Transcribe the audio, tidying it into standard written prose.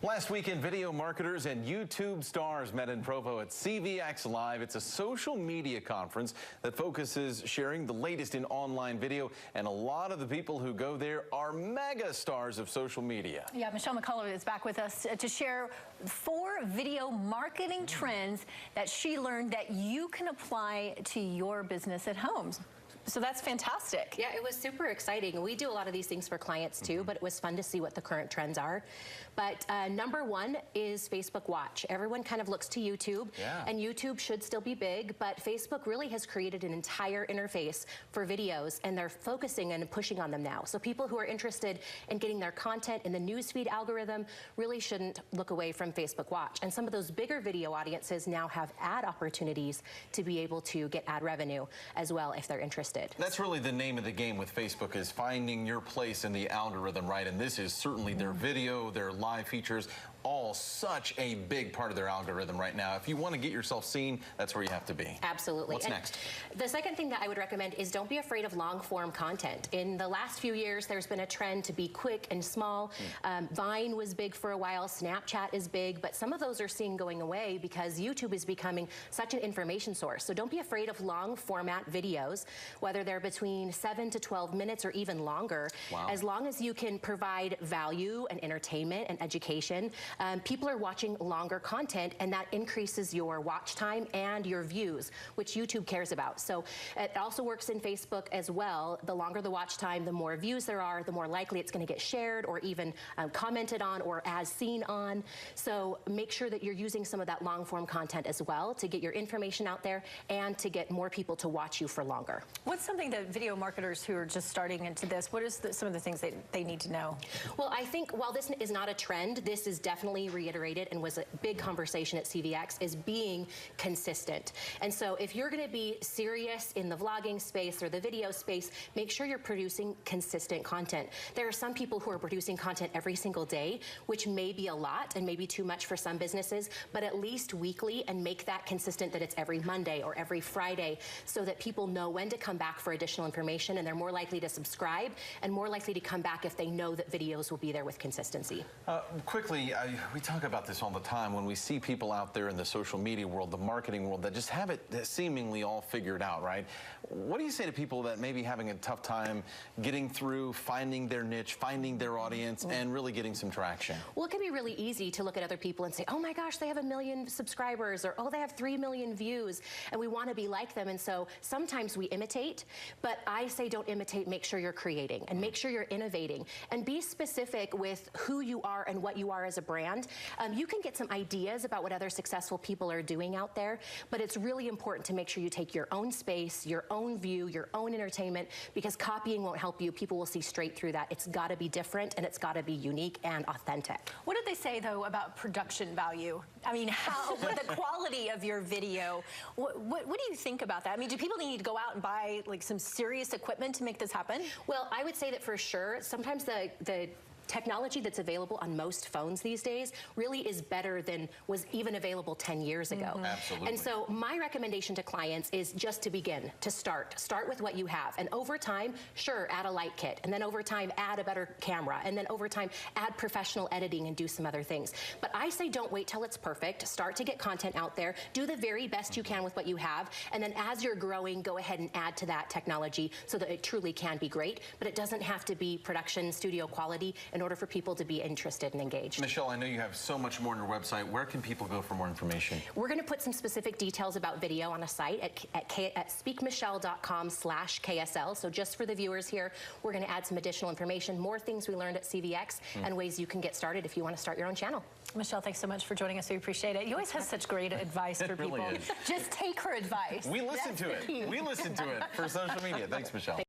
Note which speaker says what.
Speaker 1: Last weekend, video marketers and YouTube stars met in Provo at CVX Live. It's a social media conference that focuses sharing the latest in online video, and a lot of the people who go there are mega stars of social media.
Speaker 2: Yeah, Michelle McCullough is back with us to share 4 video marketing trends that she learned that you can apply to your business at home. So that's fantastic.
Speaker 3: Yeah, it was super exciting. We do a lot of these things for clients too, but it was fun to see what the current trends are. But number 1 is Facebook Watch. Everyone kind of looks to YouTube, and YouTube should still be big, but Facebook really has created an entire interface for videos, and they're focusing and pushing on them now. So people who are interested in getting their content in the newsfeed algorithm really shouldn't look away from Facebook Watch. And some of those bigger video audiences now have ad opportunities to be able to get ad revenue as well if they're interested.
Speaker 1: That's really the name of the game with Facebook, is finding your place in the algorithm, right? And this is certainly their video, their live features, all such a big part of their algorithm right now. If you want to get yourself seen, that's where you have to be.
Speaker 3: Absolutely.
Speaker 1: What's next?
Speaker 3: The second thing that I would recommend is don't be afraid of long-form content. In the last few years, there's been a trend to be quick and small. Vine was big for a while. Snapchat is big, but some of those are seeing going away because YouTube is becoming such an information source. So don't be afraid of long-format videos, whether they're between 7 to 12 minutes or even longer.
Speaker 1: Wow.
Speaker 3: As long as you can provide value and entertainment and education, people are watching longer content, and that increases your watch time and your views, which YouTube cares about. So it also works in Facebook as well. The longer the watch time, the more views there are, the more likely it's going to get shared or even commented on or as seen on. So make sure that you're using some of that long form content as well to get your information out there and to get more people to watch you for longer.
Speaker 2: What's something that video marketers who are just starting into this, what is some of the things they need to know?
Speaker 3: Well, I think while this is not a trend, this is definitely reiterated and was a big conversation at CVX, is being consistent. And so if you're going to be serious in the vlogging space or the video space, make sure you're producing consistent content. There are some people who are producing content every single day, which may be a lot and maybe too much for some businesses, but at least weekly, and make that consistent, that it's every Monday or every Friday, so that people know when to come back for additional information, and they're more likely to subscribe and more likely to come back if they know that videos will be there with consistency.
Speaker 1: Quickly, we talk about this all the time when we see people out there in the social media world, the marketing world, that just have it seemingly all figured out, right? What do you say to people that may be having a tough time getting through, finding their niche, finding their audience, and really getting some traction?
Speaker 3: Well, it can be really easy to look at other people and say, oh my gosh, they have 1 million subscribers, or oh, they have 3 million views, and we want to be like them. And so sometimes we imitate, but I say don't imitate, make sure you're creating and make sure you're innovating, and be specific with who you are and what you are as a brand. You can get some ideas about what other successful people are doing out there, but it's really important to make sure you take your own space, your own view, your own entertainment, because copying won't help you. People will see straight through that. It's got to be different, and it's got to be unique and authentic.
Speaker 2: What did they say, though, about production value? I mean, how the quality of your video, what do you think about that? I mean, do people need to go out and buy like some serious equipment to make this happen?
Speaker 3: Well, I would say that for sure, sometimes the technology that's available on most phones these days really is better than was even available 10 years ago.
Speaker 1: Absolutely.
Speaker 3: And so my recommendation to clients is just to begin, to start with what you have. And over time, sure, add a light kit. And then over time, add a better camera. And then over time, add professional editing and do some other things. But I say don't wait till it's perfect. Start to get content out there. Do the very best you can with what you have. And then as you're growing, go ahead and add to that technology so that it truly can be great. But it doesn't have to be production studio quality in order for people to be interested and engaged.
Speaker 1: Michelle, I know you have so much more on your website. Where can people go for more information?
Speaker 3: We're going to put some specific details about video on a site at speakmichelle.com/KSL. So just for the viewers here, we're going to add some additional information, more things we learned at CVX, and ways you can get started if you want to start your own channel.
Speaker 2: Michelle, thanks so much for joining us. We appreciate it. You always have such great advice for people.
Speaker 1: Really is.
Speaker 2: Just take her advice.
Speaker 1: We listen to it. We listen to it for social media. Thanks, Michelle.